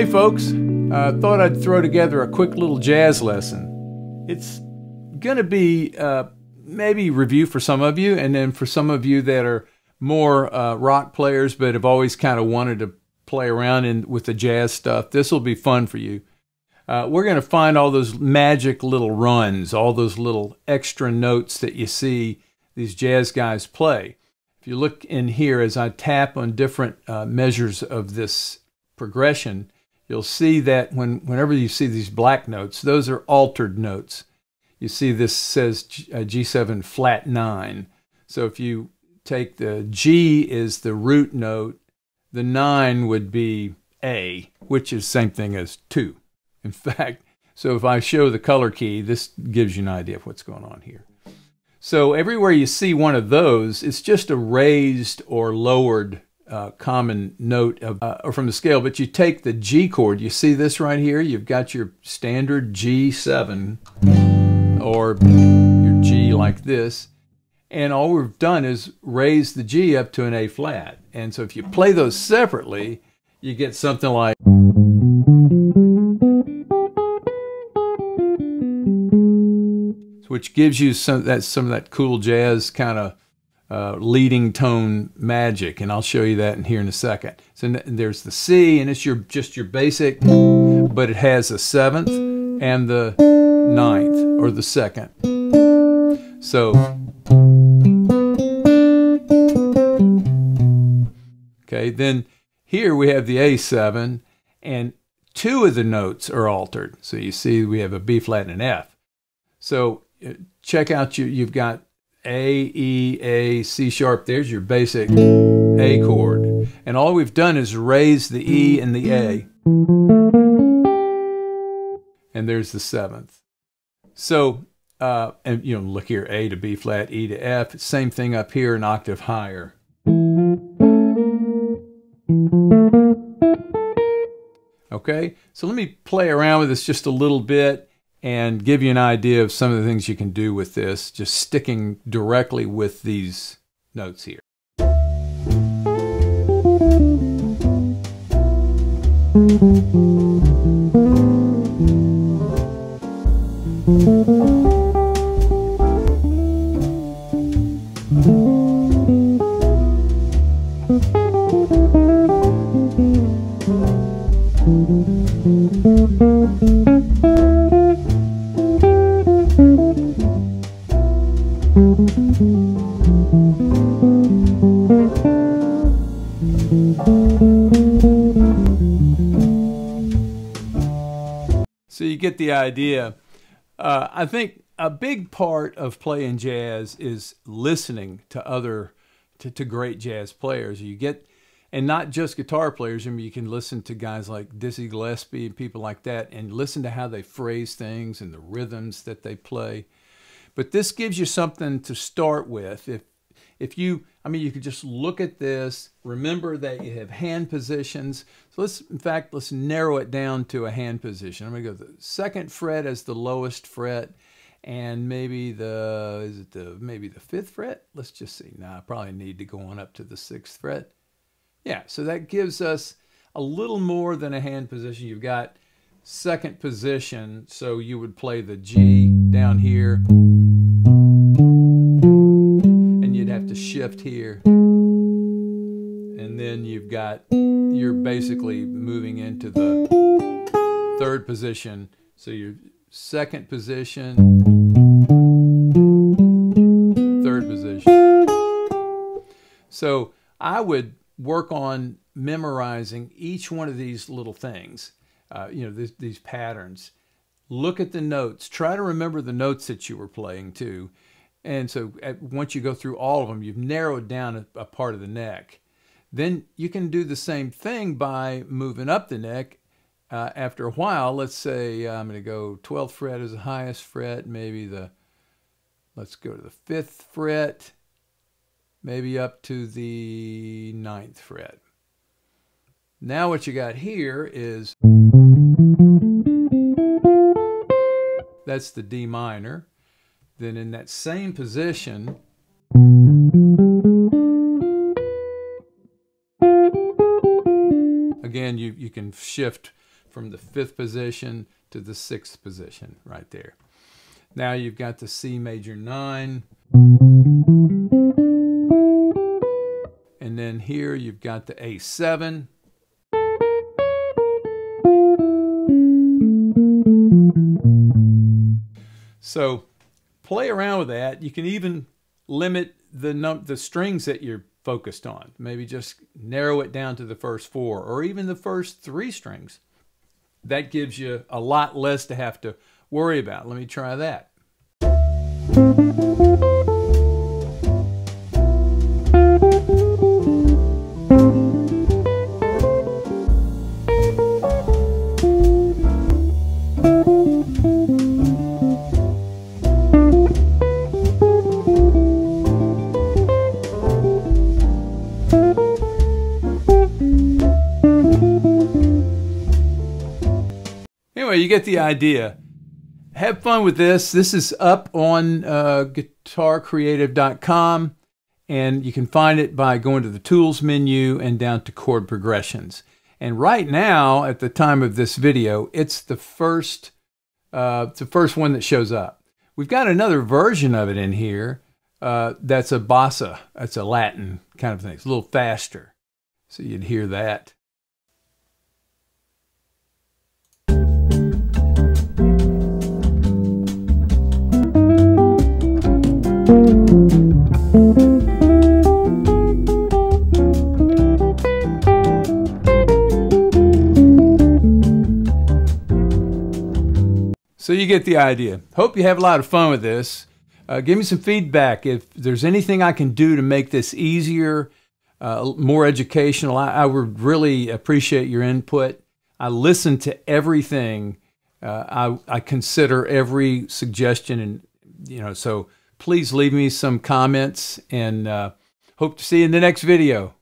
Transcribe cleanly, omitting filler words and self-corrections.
Hey folks, thought I'd throw together a quick little jazz lesson. It's gonna be maybe review for some of you, and then for some of you that are more rock players but have always kind of wanted to play around with the jazz stuff, this will be fun for you. We're gonna find all those magic little runs, all those little extra notes that you see these jazz guys play. If you look in here as I tap on different measures of this progression, you'll see that whenever you see these black notes, those are altered notes. You see this says G7 flat 9. So if you take the G is the root note, the 9 would be A, which is the same thing as 2. In fact, so if I show the color key, this gives you an idea of what's going on here. So everywhere you see one of those, it's just a raised or lowered common note from the scale. But you take the G chord, you see this right here, you've got your standard G7 or your G like this, and all we've done is raise the G up to an A flat. And so if you play those separately, you get something like, which gives you some of that cool jazz kind of leading tone magic, and I'll show you that in here in a second. So there's the C, and it's just your basic, but it has the 7th and the 9th, or the 2nd. So, okay, then here we have the A7, and 2 of the notes are altered. So you see we have a B flat and an F. So check out, you've got A, E, A, C sharp. There's your basic A chord. And all we've done is raise the E and the A. And there's the 7th. So, and you know, look here, A to B flat, E to F. Same thing up here, an octave higher. Okay, so let me play around with this just a little bit and give you an idea of some of the things you can do with this, just sticking directly with these notes here. So you get the idea. I think a big part of playing jazz is listening to great jazz players. You get, and not just guitar players. I mean, you can listen to guys like Dizzy Gillespie and people like that, and listen to how they phrase things and the rhythms that they play. But this gives you something to start with. If you, I mean, you could just look at this, remember that you have hand positions. So let's narrow it down to a hand position. I'm gonna go the 2nd fret as the lowest fret, and maybe maybe the 5th fret? Let's just see. Now I probably need to go on up to the 6th fret. Yeah, so that gives us a little more than a hand position. You've got 2nd position, so you would play the G down here, have to shift here, and then you're basically moving into the 3rd position. So your 2nd position, 3rd position. So I would work on memorizing each one of these little things, you know, these patterns. Look at the notes, try to remember the notes that you were playing too. And so once you go through all of them, you've narrowed down a part of the neck. Then you can do the same thing by moving up the neck. After a while, let's say I'm going to go 12th fret as the highest fret, maybe let's go to the 5th fret, maybe up to the 9th fret. Now what you got here is, that's the D minor. Then in that same position, again, you can shift from the 5th position to the 6th position right there. Now you've got the C major 9. And then here you've got the A7. So play around with that. You can even limit the strings that you're focused on. Maybe just narrow it down to the first 4 or even the first 3 strings. That gives you a lot less to have to worry about. Let me try that. Anyway, you get the idea. Have fun with this. This is up on guitarcreative.com, and you can find it by going to the Tools menu and down to Chord Progressions. And right now, at the time of this video, it's the first one that shows up. We've got another version of it in here that's a bossa. That's a Latin kind of thing. It's a little faster, so you'd hear that. So you get the idea. Hope you have a lot of fun with this. Give me some feedback. If there's anything I can do to make this easier, more educational, I would really appreciate your input. I listen to everything. I consider every suggestion, and so please leave me some comments, and hope to see you in the next video.